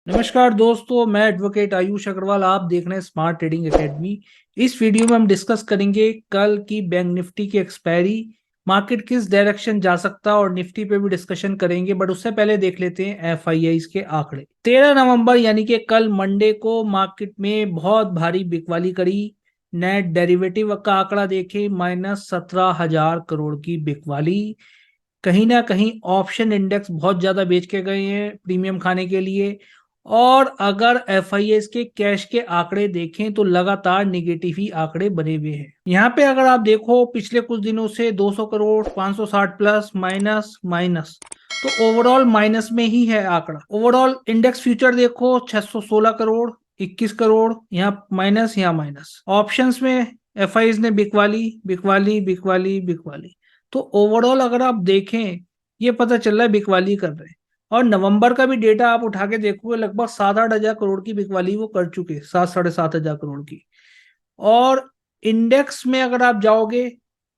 नमस्कार दोस्तों, मैं एडवोकेट आयुष अग्रवाल। आप देख रहे हैं स्मार्ट ट्रेडिंग एकेडमी। इस वीडियो में हम डिस्कस करेंगे कल की बैंक निफ्टी की एक्सपायरी, मार्केट किस डायरेक्शन जा सकता है और निफ्टी पे भी डिस्कशन करेंगे। बट उससे पहले देख लेते हैं एफआईआईज के आंकड़े। 13 नवंबर यानी कि कल मंडे को मार्केट में बहुत भारी बिकवाली करी। नेट डेरिवेटिव का आंकड़ा देखें, -17,000 करोड़ की बिकवाली। कहीं ना कहीं ऑप्शन इंडेक्स बहुत ज्यादा बेच के गए हैं प्रीमियम खाने के लिए। और अगर एफआईएस के कैश के आंकड़े देखें तो लगातार निगेटिव ही आंकड़े बने हुए हैं। यहाँ पे अगर आप देखो पिछले कुछ दिनों से 200 करोड़, 560 प्लस, माइनस माइनस, तो ओवरऑल माइनस में ही है आंकड़ा। ओवरऑल इंडेक्स फ्यूचर देखो 616 करोड़, 21 करोड़, यहाँ माइनस यहाँ माइनस। ऑप्शंस में एफआईएस ने बिकवाली बिकवाली बिकवाली बिकवाली। तो ओवरऑल अगर आप देखें, ये पता चल रहा है बिकवाली कर रहे हैं। और नवंबर का भी डेटा आप उठा के देखोगे, लगभग 7-8 हजार करोड़ की बिकवाली वो कर चुके, 7-7.5 हजार करोड़ की। और इंडेक्स में अगर आप जाओगे,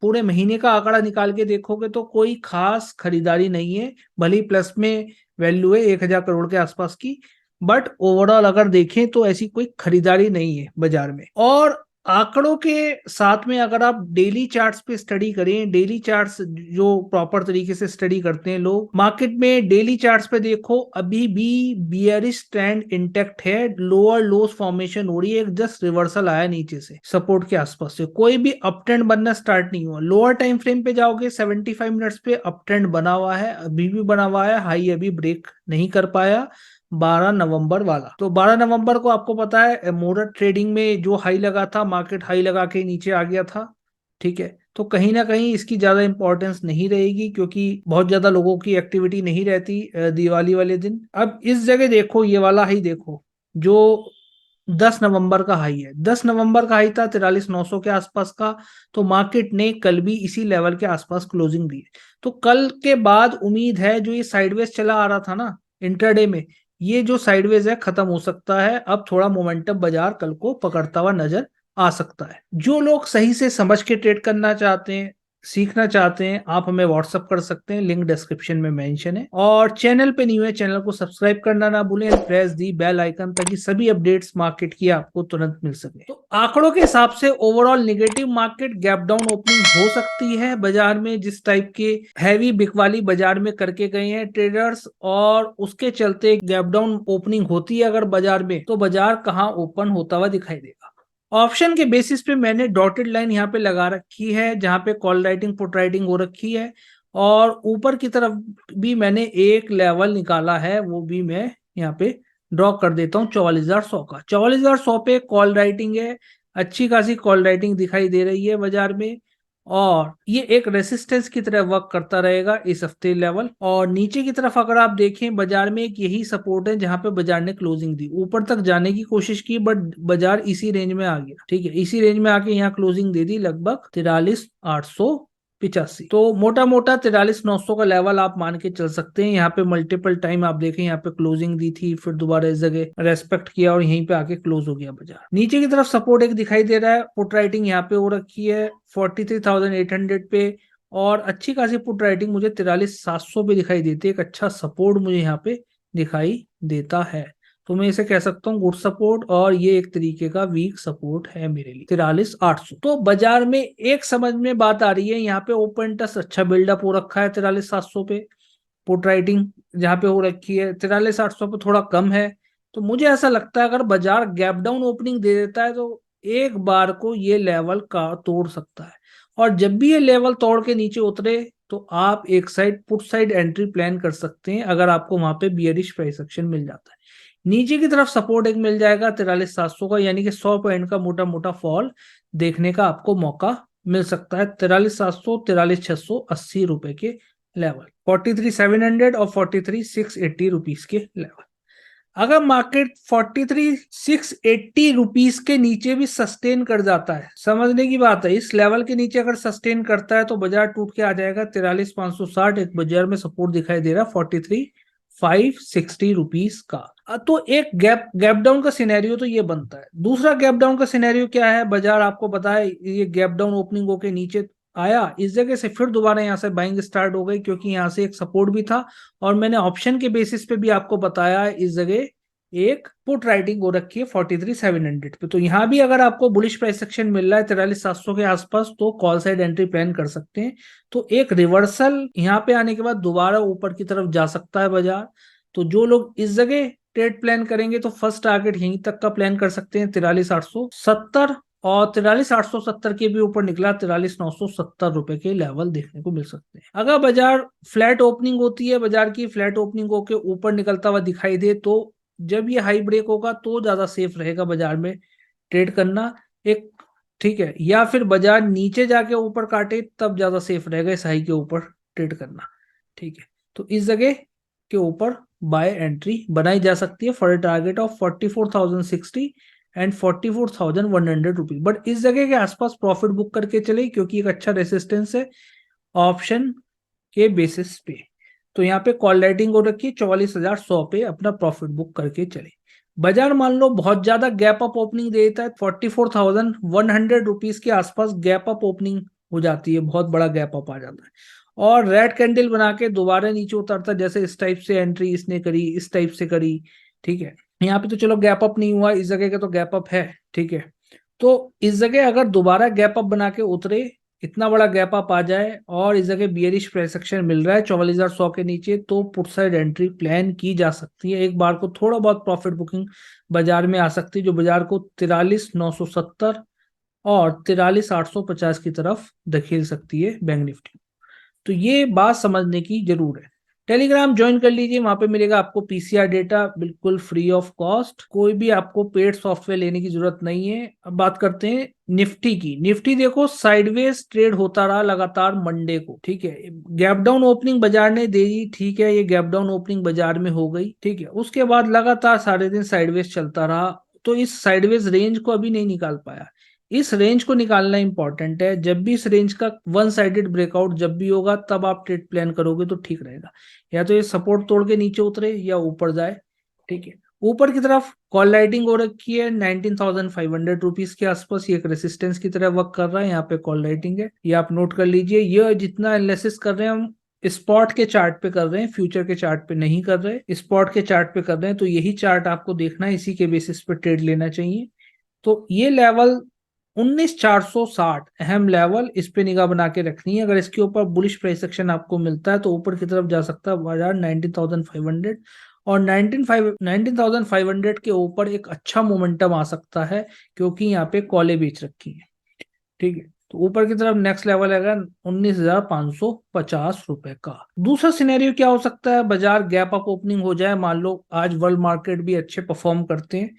पूरे महीने का आंकड़ा निकाल के देखोगे तो कोई खास खरीदारी नहीं है। भले ही प्लस में वैल्यू है 1,000 करोड़ के आसपास की, बट ओवरऑल अगर देखें तो ऐसी कोई खरीदारी नहीं है बाजार में। और आंकड़ों के साथ में अगर आप डेली चार्ट्स पे स्टडी करें, डेली चार्ट्स जो प्रॉपर तरीके से स्टडी करते हैं लोग मार्केट में, डेली चार्ट्स पे देखो अभी भी बियरिश ट्रेंड इंटेक्ट है। लोअर लोस फॉर्मेशन हो रही है, एक जस्ट रिवर्सल आया नीचे से सपोर्ट के आसपास से, कोई भी अप ट्रेंड बनना स्टार्ट नहीं हुआ। लोअर टाइम फ्रेम पे जाओगे 75 मिनट्स पे अप ट्रेंड बना हुआ है, अभी भी बना हुआ है, हाई अभी ब्रेक नहीं कर पाया 12 नवंबर वाला। तो 12 नवंबर को आपको पता है मोरट ट्रेडिंग में जो हाई लगा था, मार्केट हाई लगा के नीचे आ गया था। ठीक है, तो कहीं ना कहीं इसकी ज्यादा इंपॉर्टेंस नहीं रहेगी क्योंकि बहुत ज्यादा लोगों की एक्टिविटी नहीं रहती दिवाली वाले दिन। अब इस जगह देखो, ये वाला हाई देखो जो 10 नवंबर का हाई है। 10 नवंबर का हाई था 43,900 के आसपास का। तो मार्केट ने कल भी इसी लेवल के आसपास क्लोजिंग दी है। तो कल के बाद उम्मीद है जो ये साइडवेज चला आ रहा था ना इंटरडे में, ये जो साइडवेज है खत्म हो सकता है। अब थोड़ा मोमेंटम बाजार कल को पकड़ता हुआ नजर आ सकता है। जो लोग सही से समझ के ट्रेड करना चाहते हैं, सीखना चाहते हैं, आप हमें व्हाट्सअप कर सकते हैं, लिंक डिस्क्रिप्शन में मेंशन है। और चैनल पे नहीं हुए, चैनल को सब्सक्राइब करना ना भूलें, प्रेस दी बेल आइकन ताकि सभी अपडेट्स मार्केट की आपको तुरंत मिल सके। तो आंकड़ों के हिसाब से overall negative market, gap down opening हो सकती है बाजार में, जिस टाइप के हैवी बिकवाली बाजार में करके गए हैं ट्रेडर्स। और उसके चलते गैप डाउन ओपनिंग होती है अगर बाजार में, तो बाजार कहाँ ओपन होता हुआ दिखाई देगा। ऑप्शन के बेसिस पे मैंने डॉटेड लाइन यहाँ पे लगा रखी है जहां पे कॉल राइटिंग पुट राइटिंग हो रखी है। और ऊपर की तरफ भी मैंने एक लेवल निकाला है, वो भी मैं यहाँ पे ड्रॉ कर देता हूँ 44,100 का। 44,100 पे कॉल राइटिंग है, अच्छी खासी कॉल राइटिंग दिखाई दे रही है बाजार में। और ये एक रेसिस्टेंस की तरह वर्क करता रहेगा इस हफ्ते लेवल। और नीचे की तरफ अगर आप देखें बाजार में, एक यही सपोर्ट है जहां पे बाजार ने क्लोजिंग दी। ऊपर तक जाने की कोशिश की बट बाजार इसी रेंज में आ गया। ठीक है, इसी रेंज में आके यहाँ क्लोजिंग दे दी लगभग 43,885। तो मोटा मोटा 43,900 का लेवल आप मान के चल सकते हैं। यहाँ पे मल्टीपल टाइम आप देखें, यहाँ पे क्लोजिंग दी थी, फिर दोबारा इस जगह रेस्पेक्ट किया और यहीं पे आके क्लोज हो गया बाजार। नीचे की तरफ सपोर्ट एक दिखाई दे रहा है, पुट राइटिंग यहाँ पे हो रखी है 43,800 पे। और अच्छी खासी पुट राइटिंग मुझे 43,700 पे दिखाई देती है। एक अच्छा सपोर्ट मुझे यहाँ पे दिखाई देता है, तो मैं इसे कह सकता हूँ गुड सपोर्ट। और ये एक तरीके का वीक सपोर्ट है मेरे लिए 43,800। तो बाजार में एक समझ में बात आ रही है, यहाँ पे ओपन टस अच्छा बिल्डअप हो रखा है 43,700 पे। पुट राइटिंग जहाँ पे हो रखी है 43,800 पे थोड़ा कम है। तो मुझे ऐसा लगता है अगर बाजार गैप डाउन ओपनिंग दे देता है तो एक बार को ये लेवल का तोड़ सकता है। और जब भी ये लेवल तोड़ के नीचे उतरे तो आप एक side put side entry plan कर सकते हैं अगर आपको वहां पे बियरिश प्राइस एक्शन मिल जाता है। नीचे की तरफ सपोर्ट एक मिल जाएगा 43,700 का, यानी कि 100 पॉइंट का मोटा मोटा फॉल देखने का आपको मौका मिल सकता है। 43,700, 43,680 रुपए के लेवल, 43,700 और 43,680 रुपीज के लेवल। अगर मार्केट 43,680 रुपीज के नीचे भी सस्टेन कर जाता है, समझने की बात है, इस लेवल के नीचे अगर सस्टेन करता है तो बाजार टूट के आ जाएगा 43,560। एक बाजार में सपोर्ट दिखाई दे रहा है 43,560 रुपीज का। तो एक गैप गैप डाउन का सिनेरियो तो ये बनता है। दूसरा गैप डाउन का सिनेरियो क्या है, बाजार आपको पता है ये गैप डाउन ओपनिंग होके नीचे आया, इस जगह से फिर दोबारा यहाँ से बाइंग स्टार्ट हो गई क्योंकि यहाँ से एक सपोर्ट भी था। और मैंने ऑप्शन के बेसिस पे भी आपको बताया इस जगह एक पुट राइटिंग हो रखी है 43,700 पे। तो यहाँ भी अगर आपको बुलिश प्राइस एक्शन मिल रहा है 43,700 के आसपास तो कॉल साइड एंट्री प्लान कर सकते हैं। तो एक रिवर्सल यहाँ पे आने के बाद दोबारा ऊपर की तरफ जा सकता है बाजार। तो जो लोग इस जगह ट्रेड प्लान करेंगे तो फर्स्ट टारगेट यहीं तक का प्लान कर सकते हैं 43,870, और 43,870 के भी ऊपर निकला 43,970 रुपए के लेवल देखने को मिल सकते हैं। अगर बाजार फ्लैट ओपनिंग होती है, बाजार की फ्लैट ओपनिंग होकर ऊपर निकलता हुआ दिखाई दे तो जब ये हाई ब्रेक होगा तो ज्यादा सेफ रहेगा बाजार में ट्रेड करना एक, ठीक है। या फिर बाजार नीचे जाके ऊपर काटे तब ज्यादा सेफ रहेगा इस हाई के ऊपर ट्रेड करना, ठीक है। तो इस जगह के ऊपर बाय एंट्री बनाई जा सकती है for a target of 44,060 and 44,100 rupees. But इस जगह के आसपास प्रॉफिट बुक करके चले क्योंकि एक अच्छा रेसिस्टेंस है ऑप्शन के बेसिस पे। तो यहाँ पे कॉल राइटिंग हो रखी है 44,100 पे, अपना प्रॉफिट बुक करके चले। बाजार मान लो बहुत ज्यादा गैप अप ओपनिंग दे देता है 44,100 रुपीज के आसपास गैप अप ओपनिंग हो जाती है, बहुत बड़ा गैप अप आ जाता है और रेड कैंडल बना के दोबारा नीचे उतरता है, जैसे इस टाइप से एंट्री इसने करी, इस टाइप से करी, ठीक है। यहाँ पे तो चलो गैप अप नहीं हुआ, इस जगह का तो गैप अप है, ठीक है। तो इस जगह अगर दोबारा गैप अप बना के उतरे, इतना बड़ा गैप अप आ जाए और इस जगह बियरिश प्राइस एक्शन मिल रहा है 44,100 के नीचे, तो पुट साइड एंट्री प्लान की जा सकती है। एक बार को थोड़ा बहुत प्रॉफिट बुकिंग बाजार में आ सकती है जो बाजार को 43,970 और 43,850 की तरफ धकेल सकती है बैंक निफ्टी। तो ये बात समझने की जरूर है। टेलीग्राम ज्वाइन कर लीजिए, वहां पे मिलेगा आपको पीसीआर डेटा बिल्कुल फ्री ऑफ कॉस्ट, कोई भी आपको पेड सॉफ्टवेयर लेने की जरूरत नहीं है। अब बात करते हैं निफ्टी की। निफ्टी देखो साइडवेज ट्रेड होता रहा लगातार मंडे को, ठीक है। गैप डाउन ओपनिंग बाजार ने दे दी, ठीक है, ये गैप डाउन ओपनिंग बाजार में हो गई, ठीक है। उसके बाद लगातार सारे दिन साइडवेज चलता रहा, तो इस साइडवेज रेंज को अभी नहीं निकाल पाया। इस रेंज को निकालना इंपॉर्टेंट है। जब भी इस रेंज का वन साइडेड ब्रेकआउट जब भी होगा तब आप ट्रेड प्लान करोगे तो ठीक रहेगा। या तो ये सपोर्ट तोड़ के नीचे उतरे या ऊपर जाए, ठीक है। ऊपर की तरफ कॉल राइटिंग हो रखी है 19,500 रुपीज के आसपास, ये एक रेसिस्टेंस की तरह वर्क कर रहा है। यहाँ पे कॉल राइटिंग है, ये आप नोट कर लीजिए। ये जितना एनालिसिस कर रहे हैं हम स्पॉट के चार्ट पे कर रहे हैं, फ्यूचर के चार्ट पे नहीं कर रहे, स्पॉट के चार्ट पे कर रहे हैं। तो यही चार्ट आपको देखना है, इसी के बेसिस पे ट्रेड लेना चाहिए। तो ये लेवल 19,460 अहम लेवल, इस पे निगाह बना के रखनी है। अगर इसके ऊपर बुलिश प्राइस एक्शन आपको मिलता है तो ऊपर की तरफ जा सकता है बाजार 19,500 और 19,500 के ऊपर एक अच्छा मोमेंटम आ सकता है क्योंकि यहाँ पे कॉलें बेच रखी है, ठीक है। तो ऊपर की तरफ नेक्स्ट लेवल है 19,550 रुपए का। दूसरा सिनेरियो क्या हो सकता है, बाजार गैप अप ओपनिंग हो जाए, मान लो आज वर्ल्ड मार्केट भी अच्छे परफॉर्म करते हैं,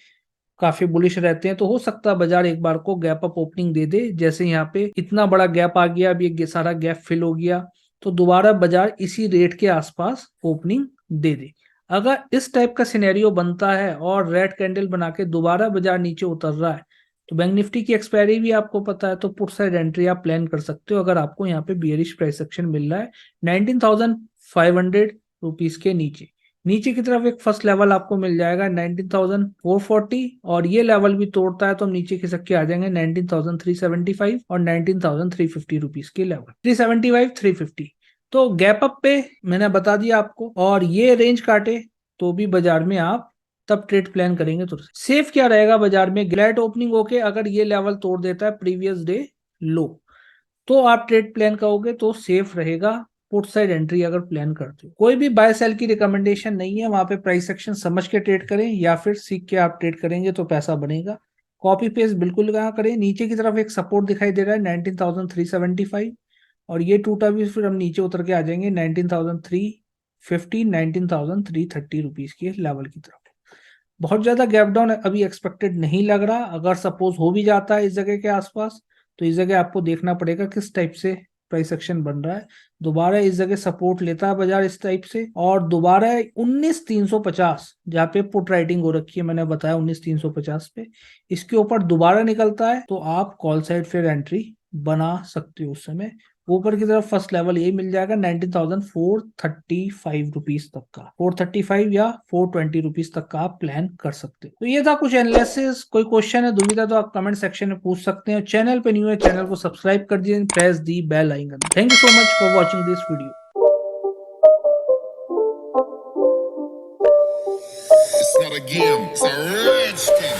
काफी बुलिश रहते हैं, तो हो सकता है बाजार एक बार को गैप अप ओपनिंग दे दे। जैसे यहाँ पे इतना बड़ा गैप आ गया, अब ये सारा गैप फिल हो गया, तो दोबारा बाजार इसी रेट के आसपास ओपनिंग दे दे। अगर इस टाइप का सिनेरियो बनता है और रेड कैंडल बना के दोबारा बाजार नीचे उतर रहा है तो बैंक निफ्टी की एक्सपायरी भी आपको पता है, तो पुट साइड एंट्री आप प्लान कर सकते हो अगर आपको यहाँ पे बियरिश प्राइस एक्शन मिल रहा है 19,500 रुपीज के नीचे। नीचे की तरफ एक फर्स्ट लेवल आपको मिल जाएगा 19,440 और ये लेवल भी तोड़ता है तो हम नीचे खिसक के आ जाएंगे 19,375 और 19,350 रुपीज के लेवल, 375 350। तो गैप अप पे मैंने बता दिया आपको, और ये रेंज काटे तो भी बाजार में आप तब ट्रेड प्लान करेंगे तो सेफ क्या रहेगा बाजार में। ग्लैट ओपनिंग होके अगर ये लेवल तोड़ देता है प्रीवियस डे लो तो आप ट्रेड प्लान करोगे तो सेफ रहेगा। पुट साइड एंट्री अगर प्लान करते हो, कोई भी बाय सेल की रिकमेंडेशन नहीं है, वहां पे प्राइस एक्शन समझ के ट्रेड करें या फिर सीख के आप ट्रेड करेंगे तो पैसा बनेगा। कॉपी पेस्ट बिल्कुल ना करें। नीचे की तरफ एक सपोर्ट दिखाई दे रहा है 19,375 और ये टूटा भी फिर हम नीचे उतर के आ जाएंगे 19,350 19,330 रुपीज के लेवल की तरफ। बहुत ज्यादा गैप डाउन अभी एक्सपेक्टेड नहीं लग रहा। अगर सपोज हो भी जाता है इस जगह के आसपास तो इस जगह आपको देखना पड़ेगा किस टाइप से प्राइस एक्शन बन रहा है। दोबारा इस जगह सपोर्ट लेता है बाजार इस टाइप से और दोबारा 19,350 जहाँ पे पुट राइटिंग हो रखी है मैंने बताया 19,350 पे, इसके ऊपर दोबारा निकलता है तो आप कॉल साइड फिर एंट्री बना सकते हो। उस समय ऊपर की तरफ फर्स्ट लेवल यही मिल जाएगा 19,435 रुपीज तक का, 435 या 420 रुपीज तक का आप प्लान कर सकते हो। तो ये था कुछ एनालिसिस। कोई क्वेश्चन है दुविधा तो आप कमेंट सेक्शन में पूछ सकते हैं। चैनल पे न्यू है, चैनल को सब्सक्राइब कर दीजिए, press the bell icon. Thank you so much for watching this video. again. It's a rich thing.